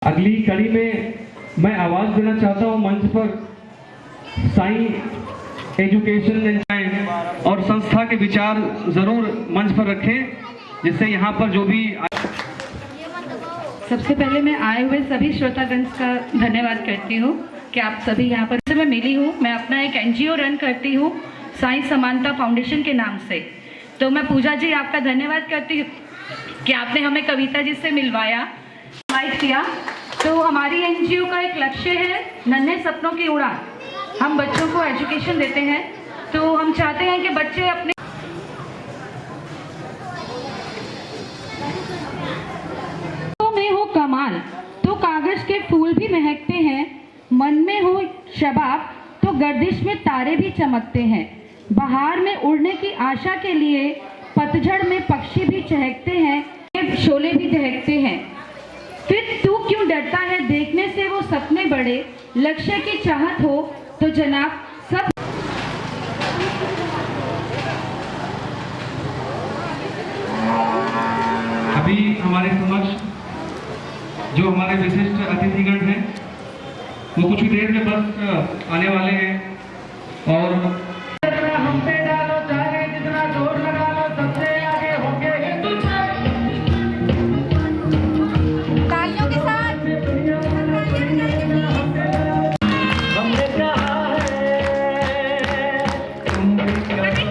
अगली कड़ी में मैं आवाज देना चाहता हूं मंच पर साईं एजुकेशन एंड और संस्था के विचार जरूर मंच पर रखें, जिससे यहाँ पर जो भी। सबसे पहले मैं आए हुए सभी श्रोतागण का धन्यवाद करती हूँ कि आप सभी यहाँ पर से मैं मिली हूँ। मैं अपना एक एनजीओ रन करती हूँ साईं समानता फाउंडेशन के नाम से। तो मैं पूजा जी आपका धन्यवाद करती हूँ कि आपने हमें कविता जी से मिलवाया, इनवाइट किया। तो हमारी एनजीओ का एक लक्ष्य है नन्हे सपनों की उड़ान। हम बच्चों को एजुकेशन देते हैं, तो हम चाहते हैं कि बच्चे अपने में हो कमाल तो कागज के फूल भी महकते हैं, मन में हो शबाब तो गर्दिश में तारे भी चमकते हैं, बहार में उड़ने की आशा के लिए पतझड़ में पक्षी भी चहकते हैं, शोले भी दहकते हैं। फिर तू क्यों डरता है देखने से वो सपने बड़े, लक्ष्य की चाहत हो तो जनाब सब। अभी हमारे समक्ष जो हमारे विशिष्ट अतिथिगण हैं वो कुछ ही देर में बस आने वाले हैं। और हम पे डालो चाहे जितना जोर लगा लो, सबसे आगे होंगे हिंदुस्तान। तालियों के साथ हमने कहा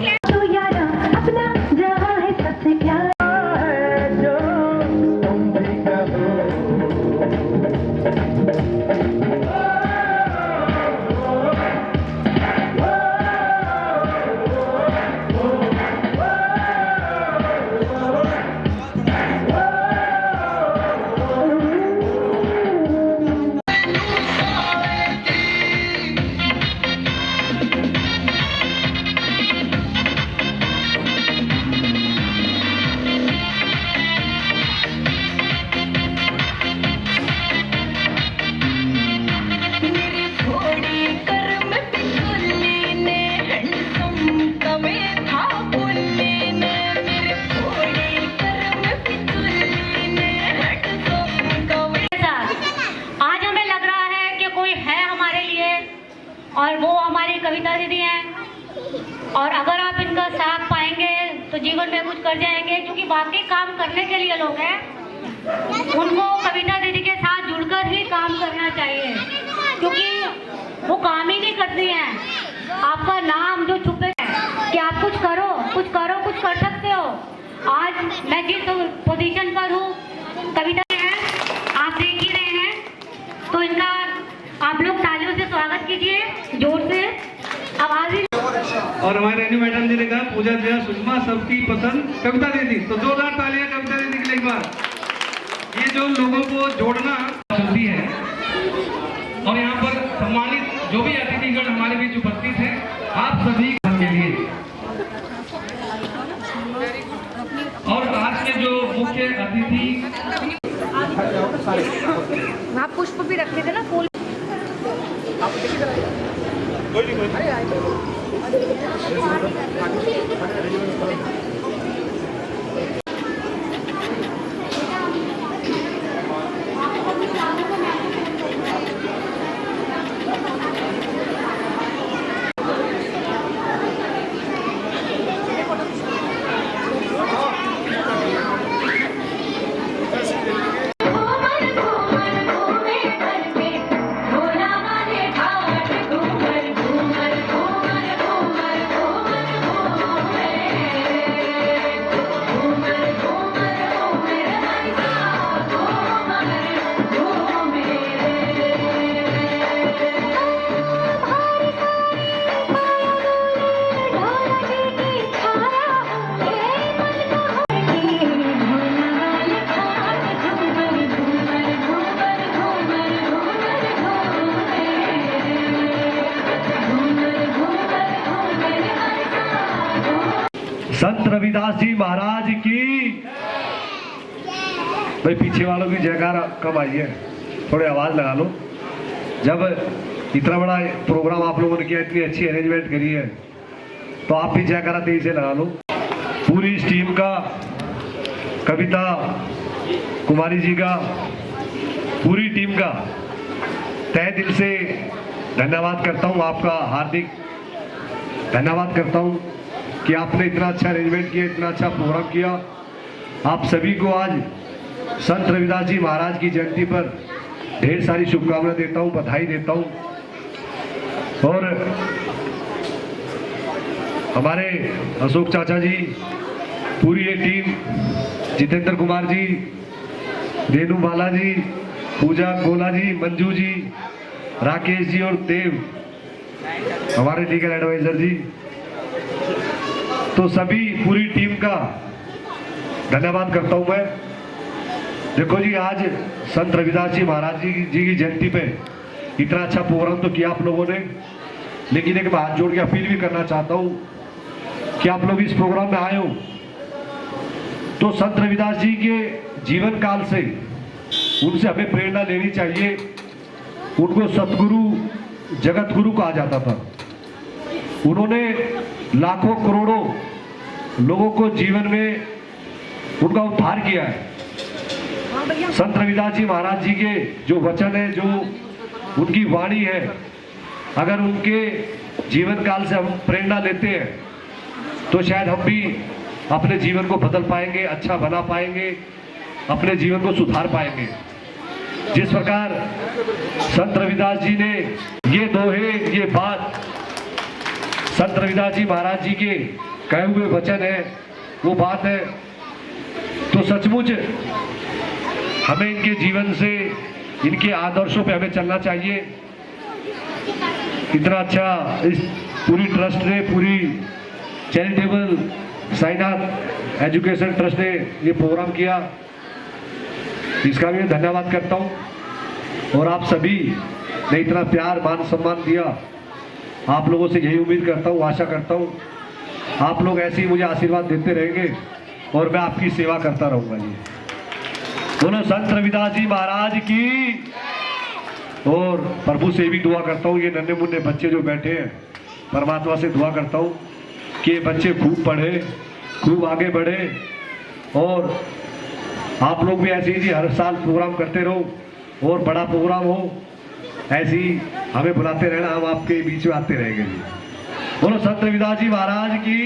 है तो यारा अपना जहां है सबसे प्यारा। और वो हमारी कविता दीदी हैं, और अगर आप इनका साथ पाएंगे तो जीवन में कुछ कर जाएंगे, क्योंकि बाकी काम करने के लिए लोग हैं, उनको कविता दीदी के साथ जुड़कर ही काम करना चाहिए, क्योंकि वो काम ही नहीं करती हैं। आपका नाम जो छुपे है कि आप कुछ करो कुछ करो कुछ कर सकते हो। आज मैं जिस पोजीशन पर हूँ, कविता है, आप देख ही रहे हैं, तो इनका आप लोग तालियों से स्वागत कीजिए, जोर से आवाज। और हमारे रेनू मैडम जी ने कहा पूजा जया सुषमा सबकी पसंद कविता दीदी, तो जोरदार तालियां कविता दीदी के लिए एक बार। ये जो लोगों को जोड़ना चलती है, और यहाँ पर सम्मानित जो भी अतिथिगण हमारे बीच उपस्थित हैं, आप सभी के लिए। और आज के जो मुख्य अतिथि वहाँ पुष्प भी रख देते ना, फूल। संत रविदास जी महाराज की। भाई पीछे वालों की जयकार कब आई है, थोड़ी आवाज लगा लो। जब इतना बड़ा प्रोग्राम आप लोगों ने किया, इतनी अच्छी अरेंजमेंट करी है, तो आप भी जयकारा तेजी से लगा लो। पूरी इस टीम का, कविता कुमारी जी का, पूरी टीम का तहे दिल से धन्यवाद करता हूं, आपका हार्दिक धन्यवाद करता हूं कि आपने इतना अच्छा अरेंजमेंट किया, इतना अच्छा प्रोग्राम किया। आप सभी को आज संत रविदास जी महाराज की जयंती पर ढेर सारी शुभकामनाएं देता हूं, बधाई देता हूं। और हमारे अशोक चाचा जी, पूरी ये टीम, जितेंद्र कुमार जी, रेणु बाला जी, पूजा गोला जी, मंजू जी, राकेश जी और देव, हमारे लीगल एडवाइजर जी, तो सभी पूरी टीम का धन्यवाद करता हूं मैं। देखो जी, आज संत रविदास जी महाराज जी की जयंती पे इतना अच्छा प्रोग्राम तो किया आप लोगों ने, लेकिन एक मैं हाथ जोड़ के अपील भी करना चाहता हूं कि आप लोग इस प्रोग्राम में आए हो तो संत रविदास जी के जीवन काल से उनसे हमें प्रेरणा लेनी चाहिए। उनको सतगुरु, जगत गुरु कहा जाता था। उन्होंने लाखों करोड़ों लोगों को जीवन में उनका उद्धार किया है। संत रविदास जी महाराज जी के जो वचन है, जो उनकी वाणी है, अगर उनके जीवन काल से हम प्रेरणा लेते हैं तो शायद हम भी अपने जीवन को बदल पाएंगे, अच्छा बना पाएंगे, अपने जीवन को सुधार पाएंगे। जिस प्रकार संत रविदास जी ने ये दोहे, ये बात, संत रविदास जी महाराज जी के कहे हुए वचन है, वो बात है, तो सचमुच हमें इनके जीवन से, इनके आदर्शों पे हमें चलना चाहिए। इतना अच्छा इस पूरी ट्रस्ट ने, पूरी चैरिटेबल साईनाथ एजुकेशन ट्रस्ट ने ये प्रोग्राम किया, इसका भी मैं धन्यवाद करता हूँ। और आप सभी ने इतना प्यार, मान सम्मान दिया, आप लोगों से यही उम्मीद करता हूँ, आशा करता हूँ आप लोग ऐसे ही मुझे आशीर्वाद देते रहेंगे और मैं आपकी सेवा करता रहूँगा जी। बोलो संत रविदास जी महाराज की। और प्रभु से भी दुआ करता हूँ, ये नन्हे मुन्ने बच्चे जो बैठे हैं, परमात्मा से दुआ करता हूँ कि ये बच्चे खूब पढ़े, खूब आगे बढ़े, और आप लोग भी ऐसे ही जी हर साल प्रोग्राम करते रहो और बड़ा प्रोग्राम हो, ऐसे ही हमें बुलाते रहना, हम आपके बीच में आते रहेंगे जी। बोलो संत रविदास जी महाराज की।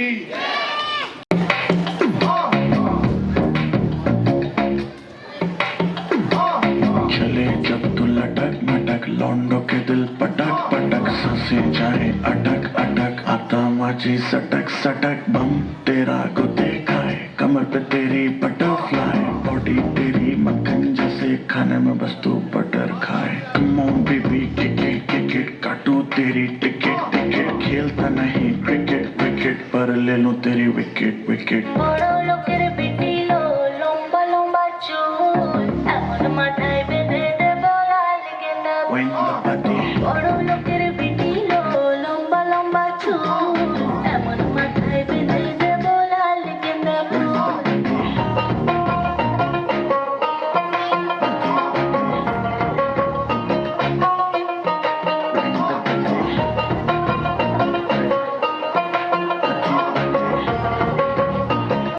चले जब तू लटक मटक, लौंडों के दिल पटक पटक, सांसें जाए अटक अटक, आता माची सटक सटक, बम तेरा को देखा है, कमर पे तेरी बटरफ्लाई, बॉडी तेरी मक्खन जैसे, खाने में बस तू बटर खाए। Come on baby, cricket cricket, काटू तेरी टिकट टिकट, खेलता नहीं क्रिकेट विकेट, पर ले लूं तेरी wicket wicket. When the body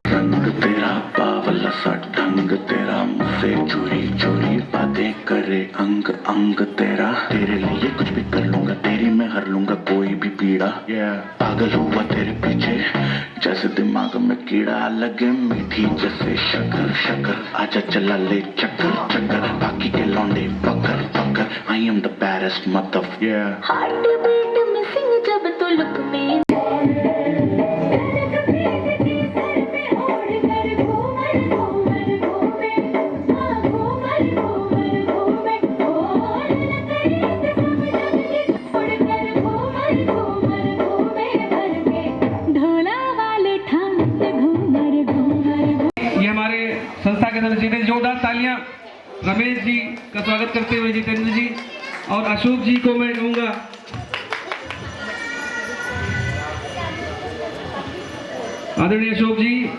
रंग तेरा बावला सा, ढंग तेरा, मुझसे चोरी चोरी बातें करे, अंग अंग तेरा, तेरे लिए कुछ भी कर लूंगा, तेरी मैं हर लूंगा कोई भी पीड़ा। पागल हुआ तेरे पीछे जैसे दिमाग में कीड़ा, लगे मीठी जैसे शक्कर शक्कर, आजा चला ले चक्कर चक्कर, बाकी के लौंडे पकड़ पकड़, आई एम द बैरेस्ट मतलब। हार्ट बीट मिसिंग जब तू लुक में संस्था के सदस्य जितेंद्र, जोरदार तालियां रमेश जी का स्वागत करते हुए जितेंद्र जी और अशोक जी को मैं कहूंगा आदरणीय अशोक जी।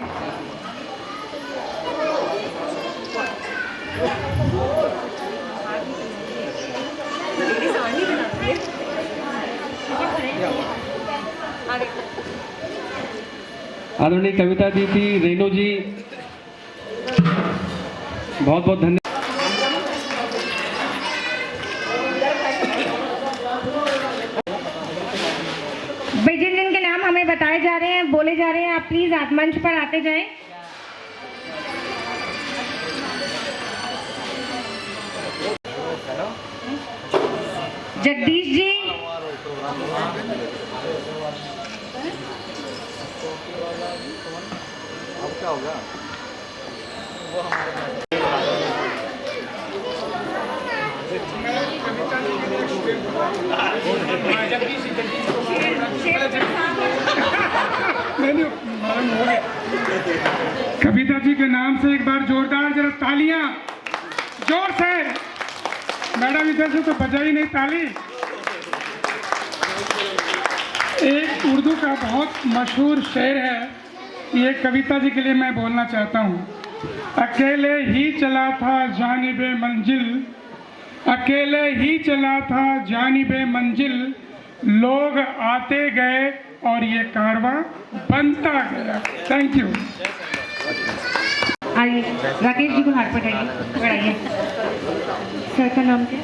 आदरणीय कविता दीदी, रेणु जी, बहुत बहुत धन्यवाद। होने जा रहे हैं, आप प्लीज आप मंच पर आते जाएं। जगदीश जी, कविता जी के नाम से एक बार जोरदार जरा तालियां, जोर से। मैडम इधर से तो बजाई नहीं ताली। एक उर्दू का बहुत मशहूर शेर है, ये कविता जी के लिए मैं बोलना चाहता हूँ। अकेले ही चला था जानिबे मंजिल, अकेले ही चला था जानिबे मंजिल, लोग आते गए और ये कारवां बनता गया। Thank you. आइए राकेश जी को हाथ पकड़ाइए, बढ़ाइए। सर का नाम क्या?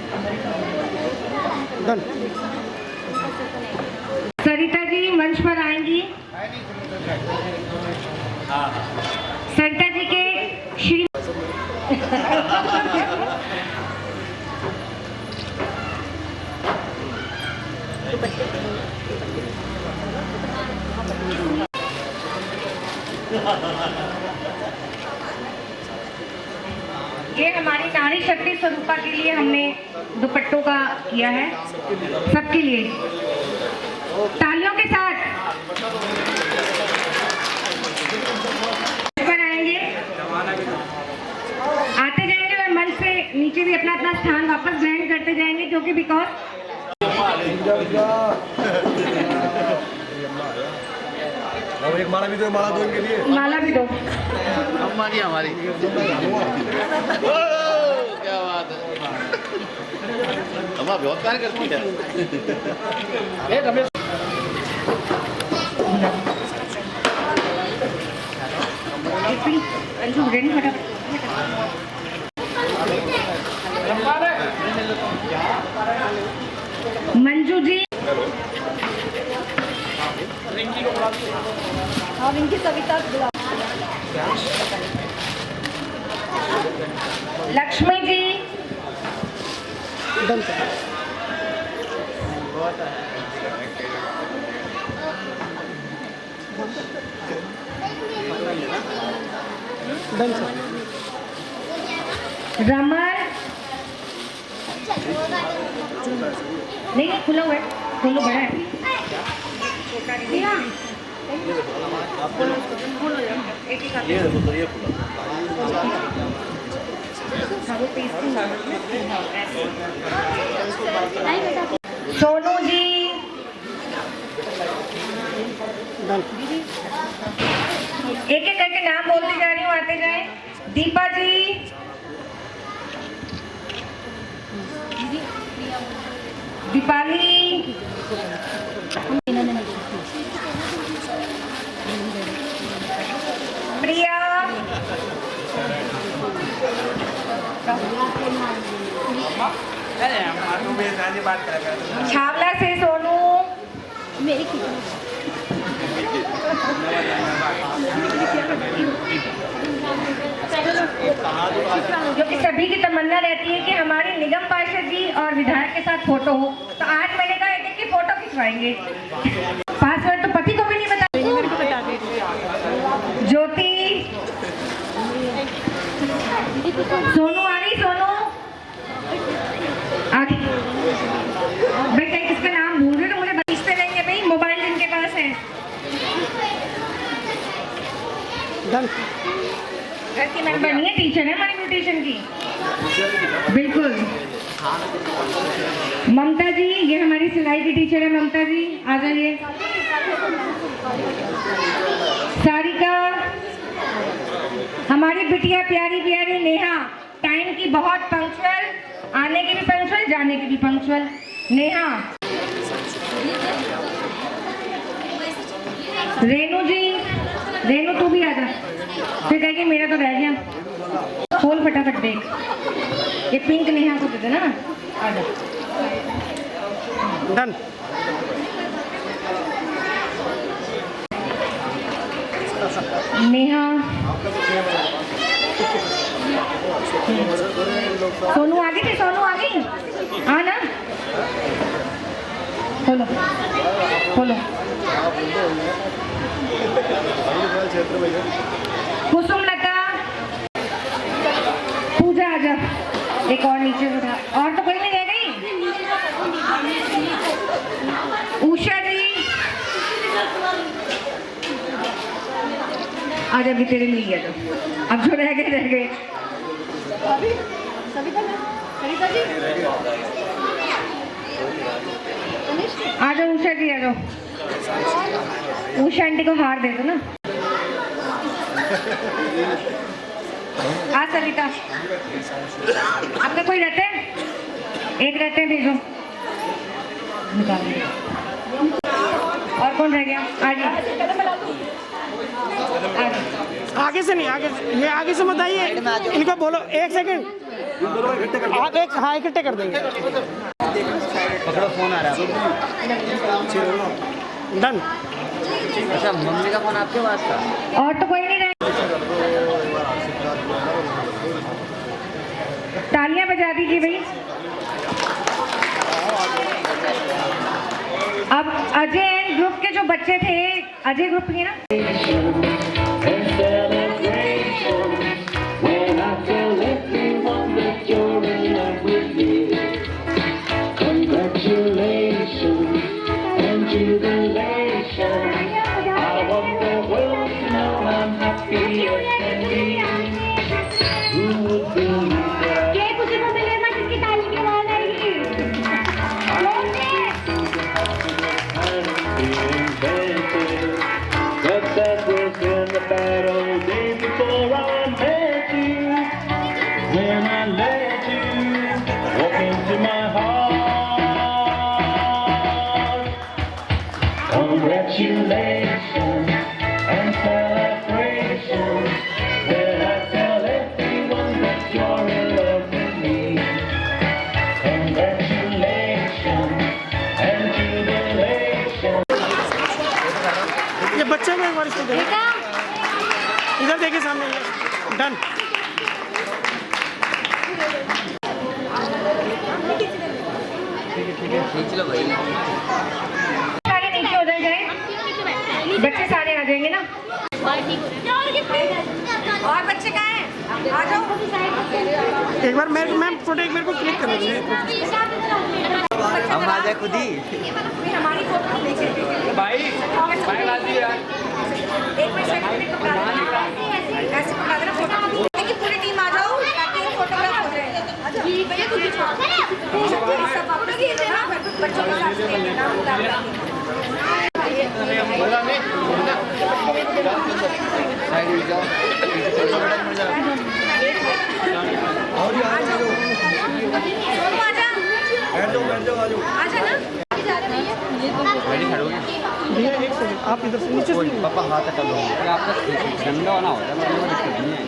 सरिता जी मंच पर आएंगी। सरिता जी के श्री ये हमारी नारी शक्ति स्वरूपा के लिए हमने दुपट्टों का किया है, सबके लिए तालियों के साथ पर आएंगे, आते जाएंगे और मंच से नीचे भी अपना अपना स्थान वापस ग्रहण करते जाएंगे, क्योंकि बिकॉज एक माला भी दो, माला दो इनके लिए, माला भी दो। हमारी क्या बात है, हम बहुत प्यार करती है। मंजू जी और इनकी कविता लक्ष्मी जी, रमन, नहीं खुला हुआ है, खोलो बड़ा है। सोनू जी, एक एक करके नाम बोलती जा रही हूँ, आते जाए। दीपा जी, दीपाली, प्रिया, छावला से सोनू, मेरी जो कि सभी की तमन्ना रहती है कि हमारे निगम पार्षद जी और विधायक के साथ फोटो हो, तो आज मैंने कहा एक की फोटो खिंचवाएंगे। पासवर्ड तो पति को भी नहीं बता, ज्योति, सोनू आ रही, सोनू आगे भाई, कहीं किसका नाम भूल रहे तो मुझे बचते नहीं है भाई, मोबाइल जिनके पास है। घर की मेंबर नहीं है, टीचर है हमारी न्यूट्रिशन की, बिल्कुल। ममता जी, ये हमारी सिलाई की टीचर है, ममता जी आ जाइए। सारिका, हमारी बिटिया प्यारी प्यारी नेहा, टाइम की बहुत पंक्चुअल, आने की भी पंक्चुअल, जाने की भी पंक्चुअल। नेहा, रेनू जी, रेनू तू भी आ जा, फिर कहेगी मेरा तो रह गया। खोल फटाफट देख, ये पिंक नेहा को दे देना, आ जा। डन। नेहा, सोनू आ गई थी, सोनू आ गई, हाँ ना, खोलो खोलो। कुसुमलता, पूजा आ जा, एक और नीचे उठा, और तो कोई नहीं रह गई। उषा जी आज अभी तेरे लिए गया था, अब जो रह गए रह गए। आ जाओ उषा जी, आ जाओ। उषा आंटी को हार दे दो ना। आ सविता, आपका कोई रहते हैं? एक रहते हैं, भेजो निकाल। और कौन रह गया? आ जाओ। आगे से नहीं, आगे ये आगे से मत आइए, इनको बोलो 1 सेकंड आप एक, हाँ इकट्ठे कर देंगे। पकड़ो, फोन आ रहा है। डन। अच्छा, मम्मी का फोन आपके पास था? और तो कोई नहीं रहे। तालियां बजा दीजिए भाई। अब अजय एंड ग्रुप के जो बच्चे थे, अजय ग्रुप के ना, ये बच्चे को एक बार इसको देखो, इधर देखिए सामने। डन। खींच लो भाई। सारे नीचे उधर जाए, बच्चे सारे आ जाएंगे ना। और बच्चे कहाँ हैं? आ जाओ। एक बार मेरे को, मैम फोटो एक मेरे को क्लिक कर दीजिए। हम आ जाए खुद ही। हमारी फोटो नहीं लेके भाई बाजी यार, एक मिनट ऐसे पकड़ा देना फोटो, कि पूरी टीम आ जाओ ताकि ये फोटोग्राफ हो जाए। भैया खुद ही सब आप लोग ही लेना, बच्चों के साथ लेना। भैया 1 सेकंड आप इधर से नीचे से। पापा हाथ हटा लो, आपका गंदा होना होता है, मतलब दिक्कत नहीं है।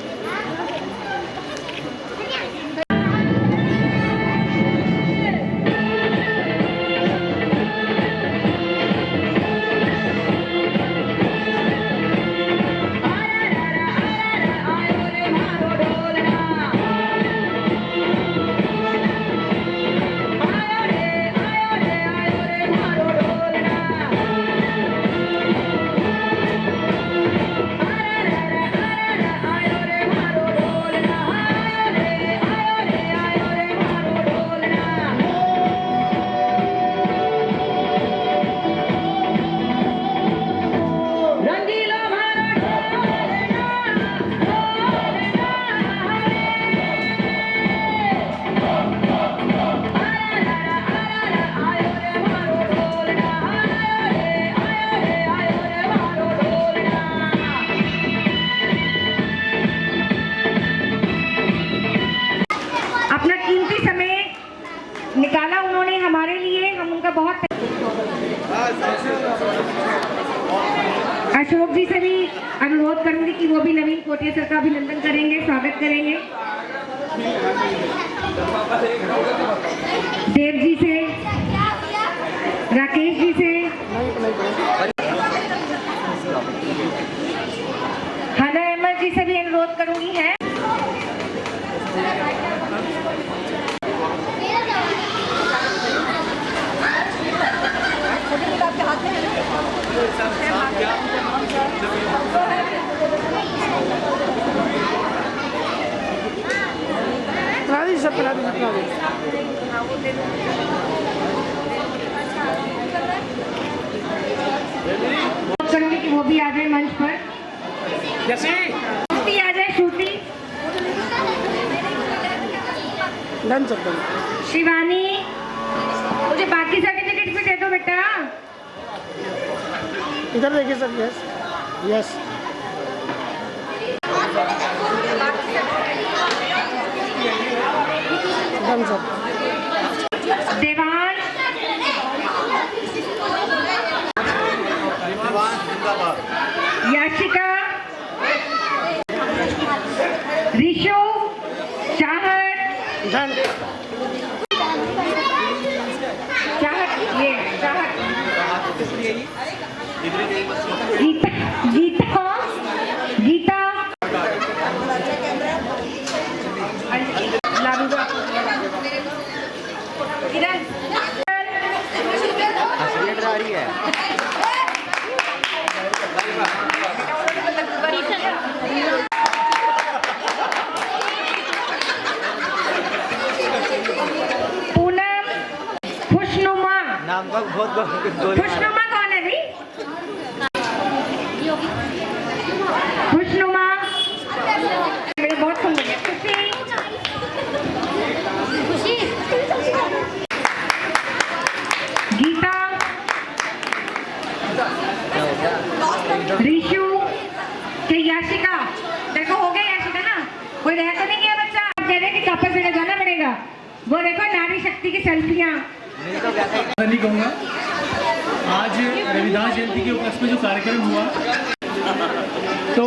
निकाला उन्होंने हमारे लिए, हम उनका बहुत। अशोक जी से भी अनुरोध करूंगी कि वो भी नवीन कोटिया सर का अभिनंदन करेंगे, स्वागत करेंगे। देव जी से, राकेश जी से, सकते कि वो भी आ जाए मंच पर। श्रुति आ जाए, श्रुति। शिवानी, मुझे बाकी सर्टिफिकेट भी दे दो बेटा। इधर देखिए sir. Yes yes. Done sir. Devansh, Yashika, Rishu, चाहत, ये चाहत, गीता, गीता, गीता, लाडूगा, किरण, पूनम, खुशनुमा। खुशनुमा कौन है भाई? खुशनुमा मेरे बहुत सुंदर है। खुशी, गीता, रिशु, के याशिका। देखो हो गया याशिका ना, कोई रह तो नहीं गया बच्चा। आप कह रहे हैं कि कपल से जाना पड़ेगा। वो देखो नारी शक्ति की सेल्फियाँ। नहीं कहूँगा, आज रविदास जयंती के उपलक्ष्य में जो कार्यक्रम हुआ, तो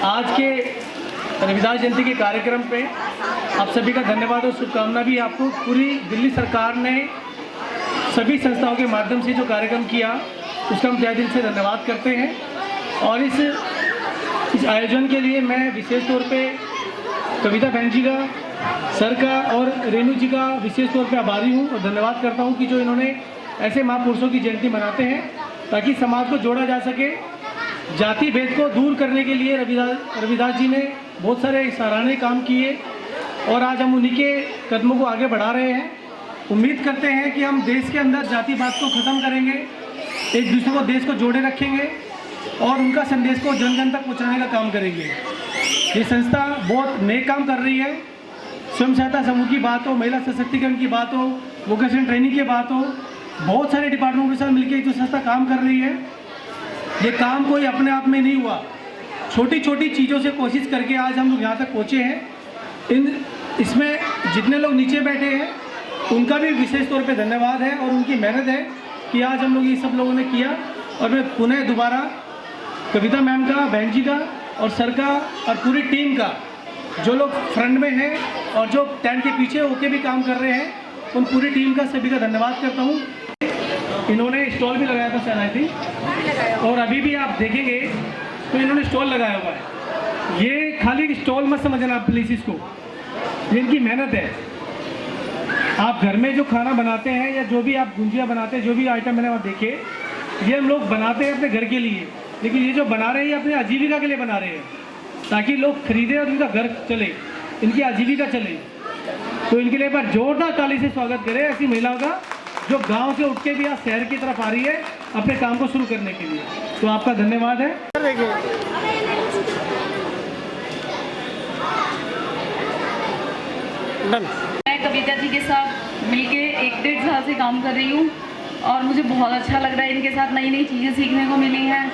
आज के रविदास जयंती के कार्यक्रम पे आप सभी का धन्यवाद और शुभकामना भी। आपको पूरी दिल्ली सरकार ने सभी संस्थाओं के माध्यम से जो कार्यक्रम किया, उसका हम तहे दिल से धन्यवाद करते हैं। और इस आयोजन के लिए मैं विशेष तौर पे कविता बहन जी का, सर का और रेणु जी का विशेष तौर पे आभारी हूँ और धन्यवाद करता हूँ कि जो इन्होंने ऐसे महापुरुषों की जयंती मनाते हैं ताकि समाज को जोड़ा जा सके। जाति भेद को दूर करने के लिए रविदास जी ने बहुत सारे सराहनीय काम किए और आज हम उन्हीं के कदमों को आगे बढ़ा रहे हैं। उम्मीद करते हैं कि हम देश के अंदर जातिवाद को ख़त्म करेंगे, एक दूसरे को देश को जोड़े रखेंगे और उनका संदेश को जन जन तक पहुँचाने का काम करेंगे। ये संस्था बहुत नेक काम कर रही है। स्वयं सहायता समूह की बात हो, महिला सशक्तिकरण की बात हो, वोकेशनल ट्रेनिंग की बात हो, बहुत सारे डिपार्टमेंटों के साथ मिलकर जो संस्था काम कर रही है, ये काम कोई अपने आप में नहीं हुआ। छोटी छोटी चीज़ों से कोशिश करके आज हम लोग यहाँ तक पहुँचे हैं। इसमें जितने लोग नीचे बैठे हैं उनका भी विशेष तौर पे धन्यवाद है और उनकी मेहनत है कि आज हम लोग ये सब लोगों ने किया। और मैं पुनः दोबारा कविता मैम का, बहन जी का और सर का और पूरी टीम का, जो लोग फ्रंट में हैं और जो टेंट के पीछे होके भी काम कर रहे हैं, उन पूरी टीम का सभी का धन्यवाद करता हूँ। इन्होंने स्टॉल भी लगाया था शायद थी, और अभी भी आप देखेंगे तो इन्होंने स्टॉल लगाया हुआ है। ये खाली स्टॉल मत समझना आप प्लीज़, इसको ये इनकी मेहनत है। आप घर में जो खाना बनाते हैं या जो भी आप गुंजिया बनाते हैं, जो भी आइटम मैंने वहाँ देखे, ये हम लोग बनाते हैं अपने घर के लिए, लेकिन ये जो बना रहे हैं अपने आजीविका के लिए बना रहे हैं ताकि लोग खरीदें और इनका घर चले, इनकी आजीविका चले। तो इनके लिए एक बार जोरदार ताली से स्वागत करें ऐसी महिलाओं का जो गांव से उठ के भी आज शहर की तरफ आ रही है अपने काम को शुरू करने के लिए। तो आपका धन्यवाद है। मैं कविता जी के साथ मिलके 1-1.5 साल से काम कर रही हूँ और मुझे बहुत अच्छा लग रहा है। इनके साथ नई नई चीज़ें सीखने को मिली हैं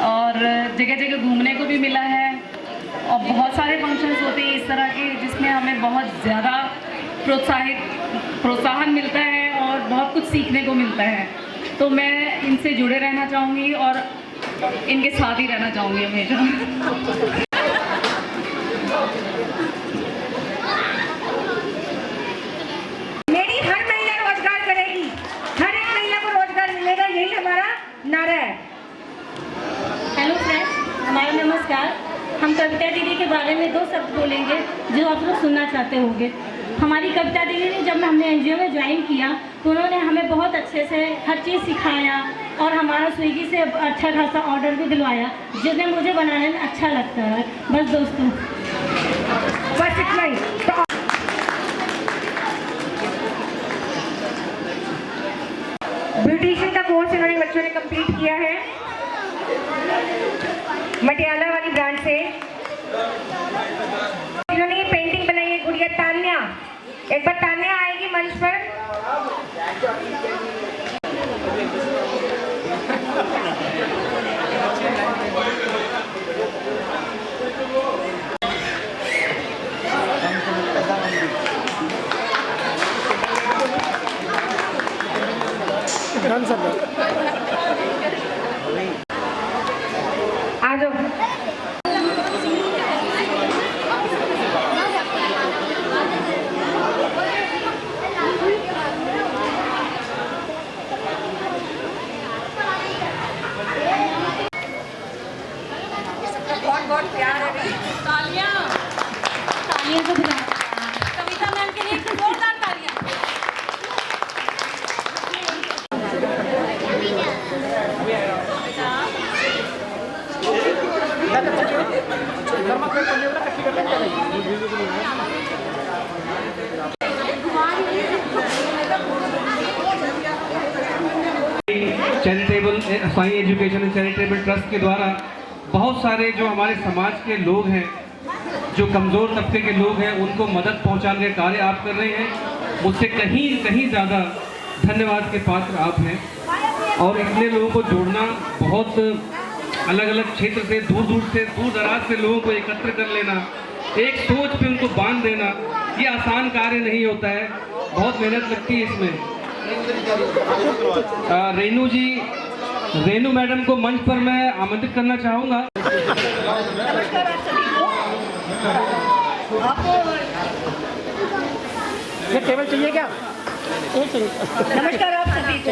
और जगह जगह घूमने को भी मिला है और बहुत सारे फंक्शंस होते हैं इस तरह के जिसमें हमें बहुत ज़्यादा प्रोत्साहन मिलता है और बहुत कुछ सीखने को मिलता है। तो मैं इनसे जुड़े रहना चाहूँगी और इनके साथ ही रहना चाहूँगी हमेशा। मेरी हर महिला रोजगार करेगी, हर एक महिला को रोजगार मिलेगा, यही हमारा नारा है। हेलो फ्रेंड्स, हमारा नमस्कार। हम कविता दीदी के बारे में 2 शब्द बोलेंगे जो आप लोग सुनना चाहते होंगे। हमारी कविता दीदी ने जब हमने एनजीओ में ज्वाइन किया तो उन्होंने हमें बहुत अच्छे से हर चीज़ सिखाया और हमारा स्विगी से अच्छा खासा ऑर्डर भी दिलवाया, जिन्हें मुझे बनाने में अच्छा लगता है। बस दोस्तों, बस इतना ही। तो मटियाला वाली ब्रांड से। इन्होंने ये पेंटिंग बनाई है गुड़िया तान्या। एक बार तान्या आएगी मंच पर। आ जाओ। बहुत प्यार है। तालियां से बुला कविता मैम के लिए एक जोरदार तालियां। Charitable Sai education and charitable trust के द्वारा बहुत सारे जो हमारे समाज के लोग हैं, जो कमज़ोर तबके के लोग हैं, उनको मदद पहुंचाने का कार्य आप कर रहे हैं। मुझसे कहीं ज़्यादा धन्यवाद के पात्र आप हैं। और इतने लोगों को जोड़ना, बहुत अलग अलग क्षेत्र से, दूर दराज से लोगों को एकत्र कर लेना, एक सोच पे उनको बांध देना, ये आसान कार्य नहीं होता है, बहुत मेहनत लगती है इसमें। रेनू मैडम को मंच पर मैं आमंत्रित करना चाहूँगा। नमस्कार आप सभी को। आपको ये टेबल चाहिए क्या? नमस्कार आप सभी को।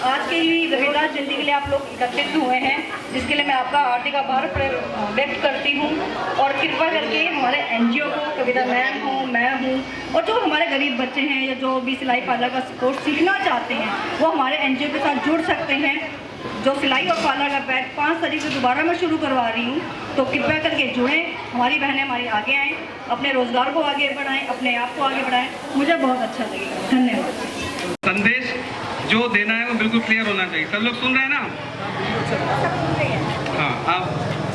आज के ही रविदास जयंती के लिए आप लोग एकत्रित हुए हैं, जिसके लिए मैं आपका हार्दिक आभार व्यक्त करती हूँ। और कृपा करके हमारे एनजीओ को, कविता मैम हूँ, मैं हूँ, और जो हमारे गरीब बच्चे हैं या जो भी सिलाई पार्लर का कोर्स सीखना चाहते हैं, वो हमारे एनजीओ के साथ जुड़ सकते हैं। जो सिलाई और पार्लर का बैच 5 तारीख से दोबारा मैं शुरू करवा रही हूँ, तो कृपया करके जुड़ें। हमारी बहनें हमारी आगे आएँ, अपने रोजगार को आगे बढ़ाएं, अपने आप को आगे बढ़ाएं। मुझे बहुत अच्छा लगेगा। धन्यवाद। संदेश जो देना है वो बिल्कुल क्लियर होना चाहिए। सब लोग सुन रहे हैं ना? हाँ, आप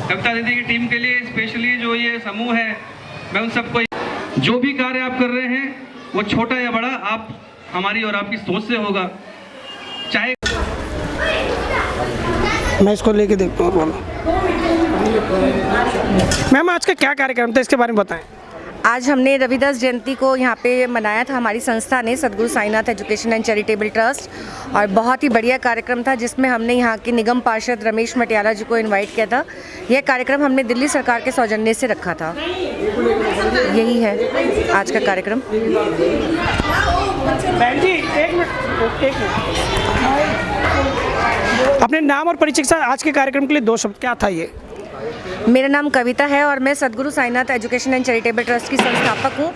कविता दीदी की टीम के लिए स्पेशली जो ये समूह है, मैं उन सबको, जो भी कार्य आप कर रहे हैं वो छोटा या बड़ा, आप हमारी और आपकी सोच से होगा। चाहे मैं इसको लेके देखता हूँ। बोलो मैम, आज का क्या कार्यक्रम था, इसके बारे में बताएं। आज हमने रविदास जयंती को यहाँ पे मनाया था, हमारी संस्था ने, Sadguru Sainath education and charitable trust, और बहुत ही बढ़िया कार्यक्रम था, जिसमें हमने यहाँ के निगम पार्षद रमेश मटियाला जी को इनवाइट किया था। यह कार्यक्रम हमने दिल्ली सरकार के सौजन्य से रखा था। यही है आज का कार्यक्रम। बहन जी, एक मिनट। अपने नाम और परिचय के साथ आज के कार्यक्रम के लिए 2 शब्द, क्या था ये? मेरा नाम कविता है और मैं Sadguru Sainath education and charitable trust की संस्थापक हूँ।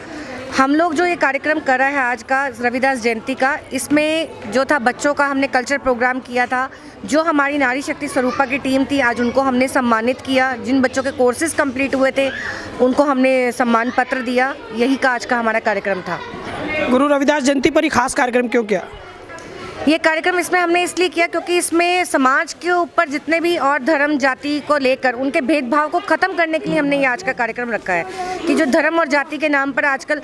हम लोग जो ये कार्यक्रम कर रहे हैं आज का रविदास जयंती का, इसमें जो था बच्चों का हमने कल्चर प्रोग्राम किया था। जो हमारी नारी शक्ति स्वरूपा की टीम थी, आज उनको हमने सम्मानित किया। जिन बच्चों के कोर्सेज कंप्लीट हुए थे उनको हमने सम्मान पत्र दिया। यही का आज का हमारा कार्यक्रम था। गुरु रविदास जयंती पर ही खास कार्यक्रम क्यों किया? ये कार्यक्रम इसमें हमने इसलिए किया क्योंकि इसमें समाज के ऊपर जितने भी और धर्म जाति को लेकर उनके भेदभाव को ख़त्म करने के लिए हमने ये आज का कार्यक्रम रखा है कि जो धर्म और जाति के नाम पर आजकल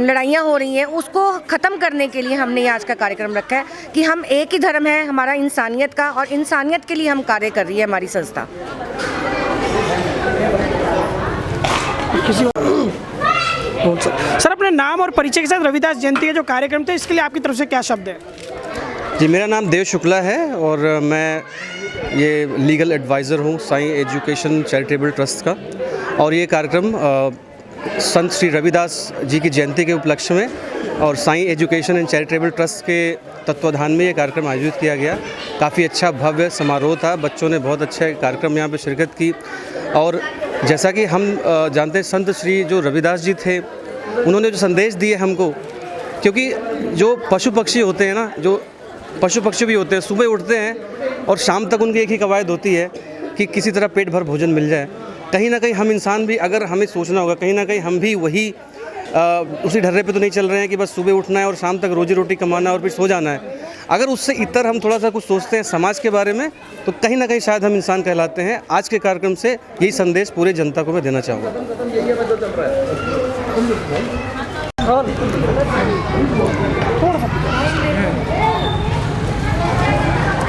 लड़ाइयाँ हो रही हैं, उसको ख़त्म करने के लिए हमने ये आज का कार्यक्रम रखा है कि हम एक ही धर्म है हमारा, इंसानियत का, और इंसानियत के लिए हम कार्य कर रही है हमारी संस्था। सर, अपने नाम और परिचय के साथ रविदास जयंती के जो कार्यक्रम थे, इसके लिए आपकी तरफ से क्या शब्द है? जी, मेरा नाम देव शुक्ला है और मैं ये लीगल एडवाइज़र हूँ साईं एजुकेशन चैरिटेबल ट्रस्ट का। और ये कार्यक्रम संत श्री रविदास जी की जयंती के उपलक्ष्य में और Sai education and charitable trust के तत्वाधान में ये कार्यक्रम आयोजित किया गया। काफ़ी अच्छा भव्य समारोह था, बच्चों ने बहुत अच्छे कार्यक्रम यहाँ पे शिरकत की। और जैसा कि हम जानते हैं, संत श्री जो रविदास जी थे, उन्होंने जो संदेश दिए हमको, क्योंकि जो पशु पक्षी होते हैं ना, जो पशु पक्षी भी होते हैं, सुबह उठते हैं और शाम तक उनकी एक ही कवायद होती है कि किसी तरह पेट भर भोजन मिल जाए। कहीं ना कहीं हम इंसान भी, अगर हमें सोचना होगा, कहीं ना कहीं हम भी वही उसी ढर्रे पे तो नहीं चल रहे हैं कि बस सुबह उठना है और शाम तक रोजी रोटी कमाना और फिर सो जाना है। अगर उससे इतर हम थोड़ा सा कुछ सोचते हैं समाज के बारे में, तो कहीं ना कहीं शायद हम इंसान कहलाते हैं। आज के कार्यक्रम से यही संदेश पूरे जनता को मैं देना चाहूँगा।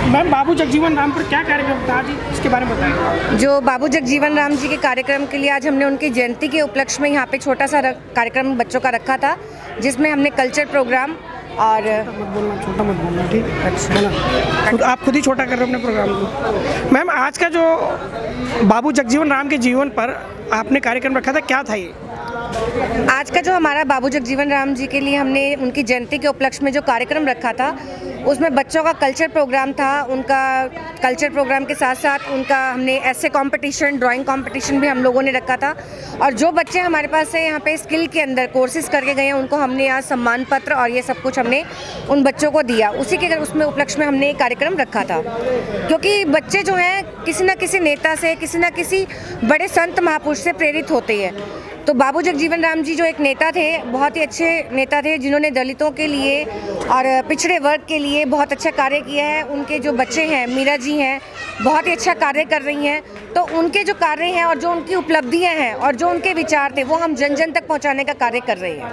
मैम, बाबू जगजीवन राम पर क्या कार्यक्रम था आज, इसके बारे में बताएं। जो बाबू जगजीवन राम जी के कार्यक्रम के लिए आज हमने उनकी जयंती के उपलक्ष्य में यहाँ पे छोटा सा कार्यक्रम बच्चों का रखा था, जिसमें हमने कल्चर प्रोग्राम और छोटा मत बोलना, ठीक है? अच्छा ना, आप खुद ही छोटा कर रहे हो अपने प्रोग्राम को। मैम, आज का जो बाबू जगजीवन राम के जीवन पर आपने कार्यक्रम रखा था, क्या था ये? आज का जो हमारा बाबू जगजीवन राम जी के लिए हमने उनकी जयंती के उपलक्ष्य में जो कार्यक्रम रखा था, उसमें बच्चों का कल्चर प्रोग्राम था। उनका कल्चर प्रोग्राम के साथ साथ उनका हमने ऐसे कंपटीशन, ड्राइंग कंपटीशन भी हम लोगों ने रखा था। और जो बच्चे हमारे पास से यहाँ पे स्किल के अंदर कोर्सेज करके गए हैं, उनको हमने आज सम्मान पत्र और ये सब कुछ हमने उन बच्चों को दिया। उसी के उसमें उपलक्ष्य में हमने एक कार्यक्रम रखा था, क्योंकि बच्चे जो हैं किसी न किसी नेता से, किसी न किसी बड़े संत महापुरुष से प्रेरित होते हैं। तो बाबू जगजीवन राम जी जो एक नेता थे, बहुत ही अच्छे नेता थे, जिन्होंने दलितों के लिए और पिछड़े वर्ग के लिए बहुत अच्छा कार्य किया है। उनके जो बच्चे हैं, मीरा जी हैं, बहुत ही अच्छा कार्य कर रही हैं। तो उनके जो कार्य हैं और जो उनकी उपलब्धियां हैं और जो उनके विचार थे, वो हम जन जन तक पहुंचाने का कार्य कर रहे हैं।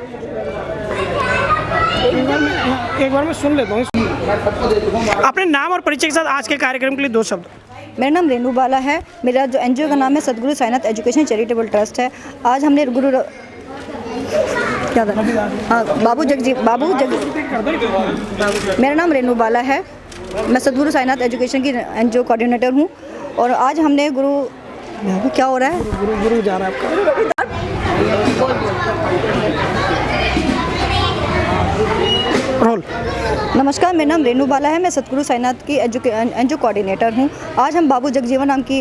एक बार मैं सुन लेता हूँ। अपने नाम और परिचय के साथ आज के कार्यक्रम के लिए 2 शब्द। मेरा नाम रेनू बाला है। मेरा जो एनजीओ का नाम है सतगुरु साईनाथ एजुकेशन चैरिटेबल ट्रस्ट है। आज हमने क्या था, हाँ, मेरा नाम रेनू बाला है। मैं सतगुरु साईनाथ एजुकेशन की एनजीओ कोऑर्डिनेटर हूँ। और आज हमने क्या हो रहा है, गुरु जा रहा है आपका। नमस्कार, मेरा नाम रेनू बाला है। मैं सतगुरु साईनाथ की एनजीओ कोऑर्डिनेटर हूँ। आज हम बाबू जगजीवन राम की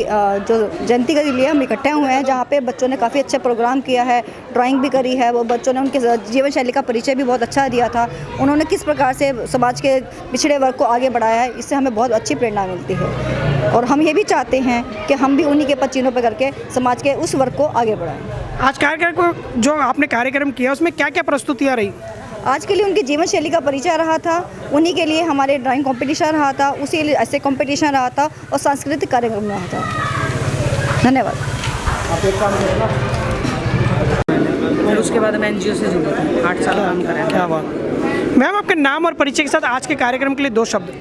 जो जयंती के लिए हम इकट्ठे हुए हैं, जहाँ पे बच्चों ने काफ़ी अच्छा प्रोग्राम किया है, ड्राइंग भी करी है। वो बच्चों ने उनके जीवन शैली का परिचय भी बहुत अच्छा दिया था। उन्होंने किस प्रकार से समाज के पिछड़े वर्ग को आगे बढ़ाया है, इससे हमें बहुत अच्छी प्रेरणा मिलती है। और हम ये भी चाहते हैं कि हम भी उन्हीं के पचीनों पर करके समाज के उस वर्ग को आगे बढ़ाएं। आज कार्यक्रम को जो आपने कार्यक्रम किया, उसमें क्या क्या प्रस्तुतियाँ रही? आज के लिए उनकी जीवन शैली का परिचय रहा था, उन्हीं के लिए हमारे ड्राइंग कंपटीशन रहा था, उसी लिए ऐसे कंपटीशन रहा था और सांस्कृतिक कार्यक्रम रहा था। धन्यवाद। और उसके बाद मैं एनजीओ से जुड़ी 8 साल काम कर रहे हैं। क्या बात। मैम, आपके नाम और परिचय के साथ आज के कार्यक्रम के लिए 2 शब्द।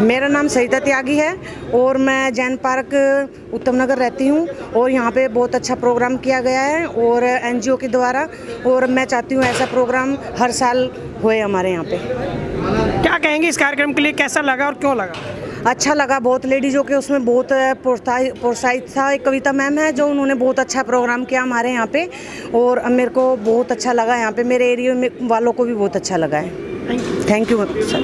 मेरा नाम सरिता त्यागी है और मैं जैन पार्क उत्तम नगर रहती हूँ। और यहाँ पे बहुत अच्छा प्रोग्राम किया गया है और एनजीओ के द्वारा, और मैं चाहती हूँ ऐसा प्रोग्राम हर साल होए हमारे यहाँ पे। क्या कहेंगे इस कार्यक्रम के लिए, कैसा लगा और क्यों लगा? अच्छा लगा, बहुत लेडीज़ों के उसमें बहुत प्रोत्साहित था। एक कविता मैम है, जो उन्होंने बहुत अच्छा प्रोग्राम किया हमारे यहाँ पे, और मेरे को बहुत अच्छा लगा। यहाँ पे मेरे एरिया में वालों को भी बहुत अच्छा लगा है। Thank you sir.